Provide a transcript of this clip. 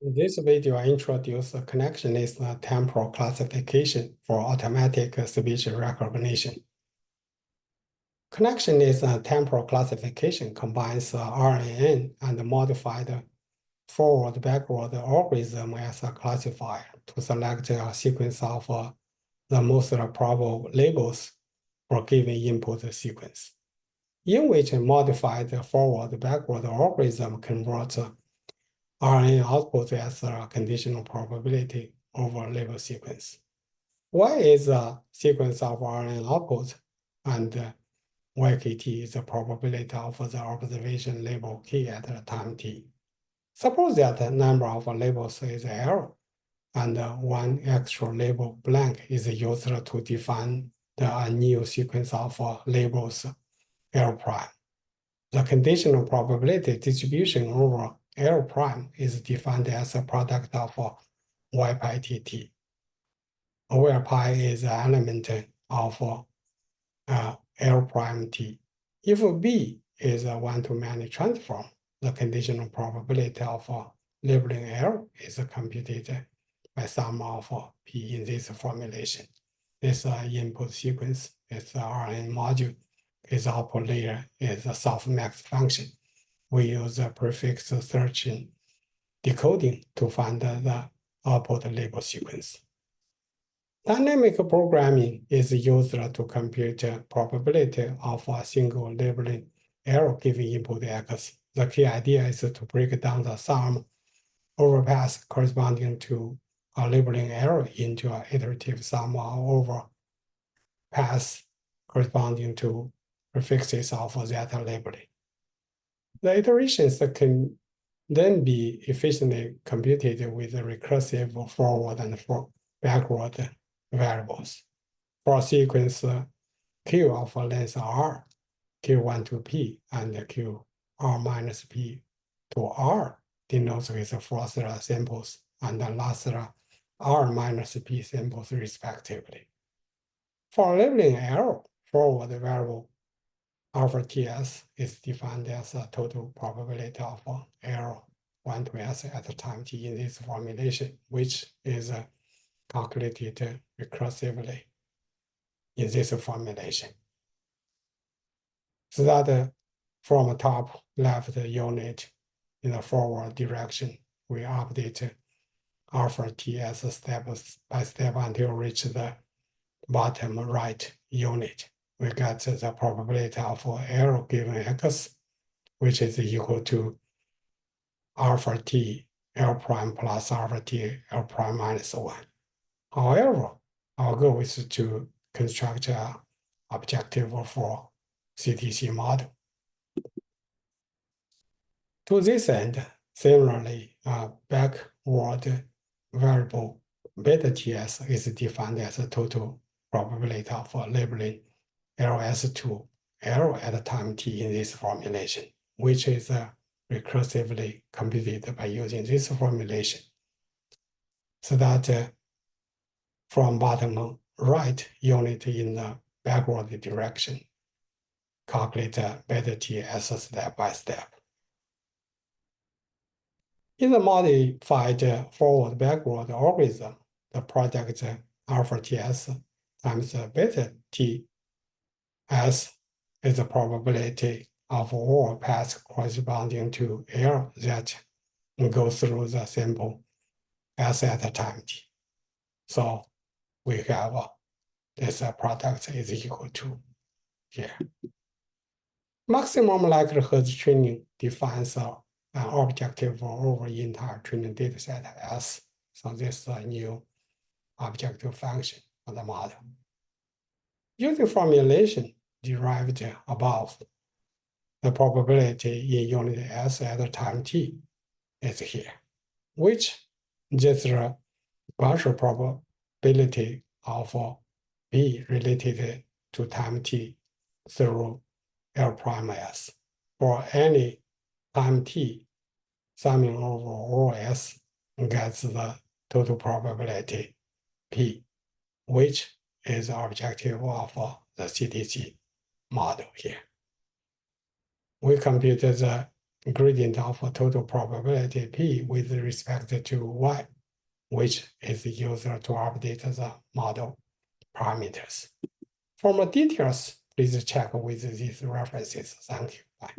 In this video, I introduce the connectionist temporal classification for automatic speech recognition. Connectionist temporal classification combines RNN and modified forward-backward algorithm as a classifier to select a sequence of the most probable labels for given input sequence, in which a modified forward-backward algorithm converts RNN output as a conditional probability over label sequence. Y is a sequence of RNN output, and YKT is the probability of the observation label K at the time t. Suppose that the number of labels is L, and one extra label blank is used to define the new sequence of labels L prime. The conditional probability distribution over L prime is defined as a product of Y pi tt, where pi is an element of L prime t. If B is a one-to-many transform, the conditional probability of labeling L is computed by sum of P in this formulation. This input sequence is the RNN module. Its output layer is a softmax function. We use a prefix search and decoding to find the output label sequence. Dynamic programming is used to compute probability of a single labeling error given input X. The key idea is to break down the sum overpass corresponding to a labeling error into an iterative sum over pass corresponding to prefixes of that labeling. The iterations can then be efficiently computed with recursive forward and backward variables. For a sequence Q of length R, Q1 to P, and Q R minus P to R denotes with first samples and last R minus P samples respectively. For labeling error, forward variable alpha TS is defined as a total probability of error 1 to S at the time t in this formulation, which is calculated recursively in this formulation. So that from top left unit in the forward direction, we update alpha TS step by step until reach the bottom right unit. We get the probability of error given X, which is equal to alpha T L prime plus alpha T L prime minus 1. However, our goal is to construct an objective for CTC model. To this end, similarly, backward variable beta TS is defined as a total probability of labeling LS2 L at time t in this formulation, which is recursively computed by using this formulation. So that from bottom right unit in the backward direction, calculate beta TS step by step. In the modified forward-backward algorithm, the product alpha TS times beta TS is the probability of all paths corresponding to L that go through the sample S at time t. So we have this product is equal to here. Maximum likelihood training defines an objective over entire training data set S. So this is a new objective function of the model. Using formulation derived above, the probability in unit S at time t is here, which is the partial probability of B related to time t through L prime S. For any time t, summing over all S gets the total probability P, which is the objective of the CTC model here. We computed the gradient of a total probability P with respect to Y, which is used to update the model parameters. For more details, please check with these references. Thank you. Bye.